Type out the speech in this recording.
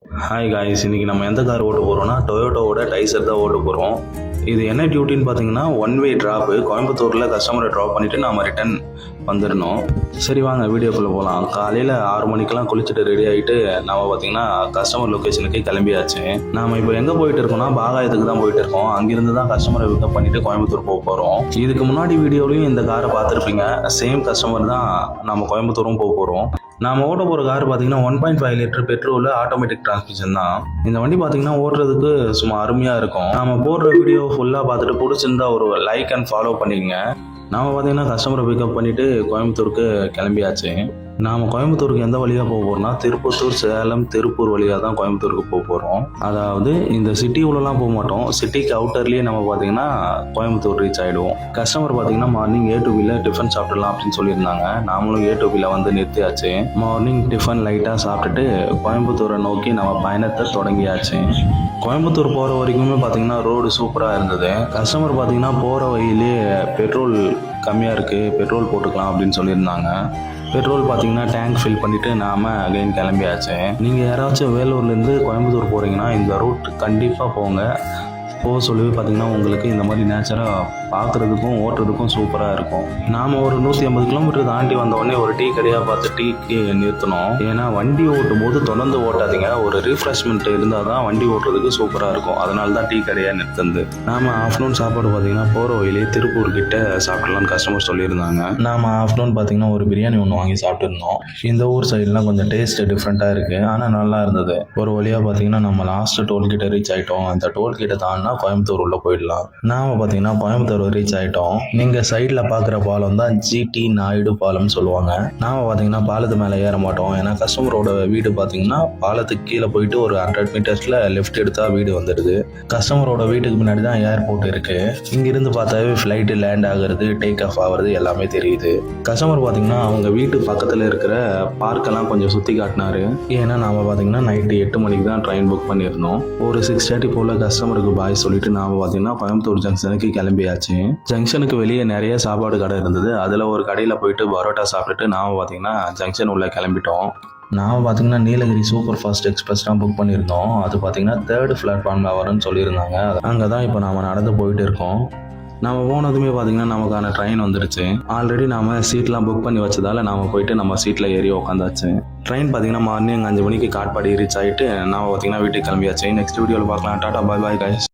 Hi guys, இன்றைக்கி நம்ம எந்த கார் ஓட்ட போகிறோம்னா டொயோட்டோவோட டைசர் தான் ஓட்ட போகிறோம். இது என்ன டியூட்டின்னு பார்த்தீங்கன்னா ஒன் வே ட்ராப்பு. கோயம்புத்தூரில் கஸ்டமரை ட்ராப் பண்ணிவிட்டு நாம் ரிட்டன் வந்துடணும். சரி வாங்க வீடியோக்குள்ளே போகலாம். காலையில் 6 மணிக்கெலாம் குளிச்சுட்டு ரெடி ஆகிட்டு நாம் பார்த்திங்கன்னா கஸ்டமர் லொக்கேஷனுக்கு கிளம்பியாச்சு. நாம் இப்போ எங்கே போயிட்டு இருக்கோம்னா பாகாயத்துக்கு தான் போயிட்டு இருக்கோம். அங்கேருந்து தான் கஸ்டமரை பிக்கப் பண்ணிவிட்டு கோயம்புத்தூர் போக போகிறோம். இதுக்கு முன்னாடி வீடியோலையும் இந்த காரை பார்த்துருப்பீங்க. சேம் கஸ்டமர் தான் நம்ம கோயம்புத்தூரும் போக போகிறோம். நாம் ஓட்ட போகிற கார் பார்த்தீங்கன்னா 1.5 லிட்டர் பெட்ரோல் ஆட்டோமேட்டிக் டிரான்ஸ்மிஷன் தான். இந்த வண்டி பார்த்தீங்கன்னா ஓட்டுறதுக்கு சும்மா அருமையாக இருக்கும். நாம் போடுற வீடியோ ஃபுல்லாக பார்த்துட்டு பிடிச்சிருந்தா ஒரு லைக் அண்ட் ஃபாலோ பண்ணிக்கங்க. நாம் பார்த்தீங்கன்னா கஸ்டமரை பிக்கப் பண்ணிவிட்டு கோயம்புத்தூருக்கு கிளம்பியாச்சு. நாம் கோயம்புத்தூருக்கு எந்த வழியாக போக போகிறோம்னா திருப்பத்தூர், சேலம், திருப்பூர் வழியாக தான் கோயம்புத்தூருக்கு போக போகிறோம். அதாவது இந்த சிட்டி உள்ளலாம் போக மாட்டோம். சிட்டிக்கு அவுட்டர்லேயே நம்ம பார்த்தீங்கன்னா கோயம்புத்தூர் ரீச் ஆகிடுவோம். கஸ்டமர் பார்த்தீங்கன்னா மார்னிங் A2Bல டிஃபன் சாப்பிடலாம் அப்படின்னு சொல்லியிருந்தாங்க. நாமளும் A2Bல வந்து நிறுத்தியாச்சு. மார்னிங் டிஃபன் லைட்டாக சாப்பிட்டுட்டு கோயம்புத்தூரை நோக்கி நம்ம பயணத்தை தொடங்கியாச்சு. கோயம்புத்தூர் போகிற வரைக்குமே பார்த்தீங்கன்னா ரோடு சூப்பராக இருந்தது. கஸ்டமர் பார்த்தீங்கன்னா போகிற வழியிலே பெட்ரோல் கம்மியாக இருக்குது, பெட்ரோல் போட்டுக்கலாம் அப்படின்னு சொல்லியிருந்தாங்க. பெட்ரோல் பார்த்தீங்கன்னா டேங்க் ஃபில் பண்ணிவிட்டு நாம் அகைன் கிளம்பியாச்சு. நீங்கள் யாராச்சும் வேலூர்லேருந்து கோயம்புத்தூர் போகிறீங்கன்னா இந்த ரூட் கண்டிப்பாக போங்க. போக சொல்லி பார்த்தீங்கன்னா உங்களுக்கு இந்த மாதிரி நேச்சராக பார்க்குறதுக்கும் ஓட்டுறதுக்கும் சூப்பராக இருக்கும். நாம் ஒரு 150 கிலோமீட்டர் தாண்டி வந்தோடனே ஒரு டீ கடையாக பார்த்து டீக்கு நிறுத்தணும். ஏன்னா வண்டி ஓட்டும் போது தொடர்ந்து ஓட்டாதீங்க. ஒரு ரீஃப்ரெஷ்மெண்ட் இருந்தால் தான் வண்டி ஓட்டுறதுக்கு சூப்பராக இருக்கும். அதனால தான் டீ கடையாக நிறுத்துந்து. நாம் ஆஃப்டர்நூன் சாப்பாடு பார்த்தீங்கன்னா போகிற வழியிலே திருப்பூர் கிட்ட சாப்பிடலான்னு கஸ்டமர் சொல்லியிருந்தாங்க. நாம் ஆஃப்டர்நூன் பார்த்தீங்கன்னா ஒரு பிரியாணி ஒன்று வாங்கி சாப்பிட்டுருந்தோம். இந்த ஊர் சைட்லாம் கொஞ்சம் டேஸ்ட் டிஃப்ரெண்ட்டாக இருக்குது, ஆனால் நல்லா இருந்தது. ஒரு வழியாக பார்த்தீங்கன்னா நம்ம லாஸ்ட்டு டோல்கேட்டை ரீச் ஆகிட்டோம். அந்த டோல்கேட்டை தாண்டினா கோயம்புத்தூர் உள்ள போயிடலாம். நாம் பார்த்தீங்கன்னா கோயம்புத்தூர் ரீச் ஆகிட்டோம். நீங்கள் சைடில் பார்க்குற பாலம் தான் GT நாயுடு பாலம்னு சொல்லுவாங்க. நாம் பார்த்தீங்கன்னா பாலத்து மேலே ஏற மாட்டோம். ஏன்னா கஸ்டமரோட வீடு பார்த்தீங்கன்னா பாலத்துக்கு கீழே போயிட்டு ஒரு 100 மீட்டர்ஸில் லெஃப்ட் எடுத்தால் வீடு வந்துடுது. கஸ்டமரோட வீட்டுக்கு முன்னாடி தான் ஏர்போர்ட் இருக்குது. இங்கிருந்து பார்த்தாவே ஃப்ளைட்டு லேண்ட் ஆகுறது, டேக் ஆஃப் ஆகிறது எல்லாமே தெரியுது. கஸ்டமர் பார்த்தீங்கன்னா அவங்க வீட்டு பக்கத்தில் இருக்கிற பார்க்கெல்லாம் கொஞ்சம் சுற்றி காட்டினாரு. ஏன்னா நாம் பார்த்தீங்கன்னா நைட்டு 8 மணிக்கு தான் ட்ரெயின் புக் பண்ணியிருந்தோம். ஒரு 6:30 போல் கஸ்டமருக்கு பாய் சொல்லிட்டு நாம் பார்த்தீங்கன்னா கோயம்புத்தூர் ஜங்ஷனுக்கு கிளம்பியாச்சு. ஜங்ஷனுக்கு வெளியே நிறைய சாப்பாடு கடை இருந்தது. அதில் ஒரு கடையில் போயிட்டு பரோட்டா சாப்பிட்டுட்டு நாம் பார்த்தீங்கன்னா ஜங்ஷன் உள்ள கிளம்பிட்டோம். நாம் பார்த்தீங்கன்னா நீலகிரி சூப்பர் ஃபாஸ்ட் எக்ஸ்பிரஸ் தான் புக் பண்ணியிருந்தோம். அது பார்த்தீங்கன்னா 3rd பிளாட்ஃபார்மில் வரும்னு சொல்லியிருந்தாங்க. அங்கே தான் இப்போ நாம் நடந்து போயிட்டு இருக்கோம். நம்ம போனதுமே பார்த்தீங்கன்னா நமக்கான ட்ரெயின் வந்துடுச்சு. ஆல்ரெடி நாம் சீட்லாம் புக் பண்ணி வச்சதால நாம் போயிட்டு நம்ம சீட்டில் ஏறி உட்காந்தாச்சு. ட்ரெயின் பார்த்தீங்கன்னா மார்னிங் 5 மணிக்கு காட்பாடி ரீச் ஆகிட்டு நாம் பார்த்தீங்கன்னா வீட்டுக்கு கிளம்பியாச்சு. நெக்ஸ்ட் வீடியோவில் பார்க்கலாம். டாடா, பாய் பாய் கைஸ்.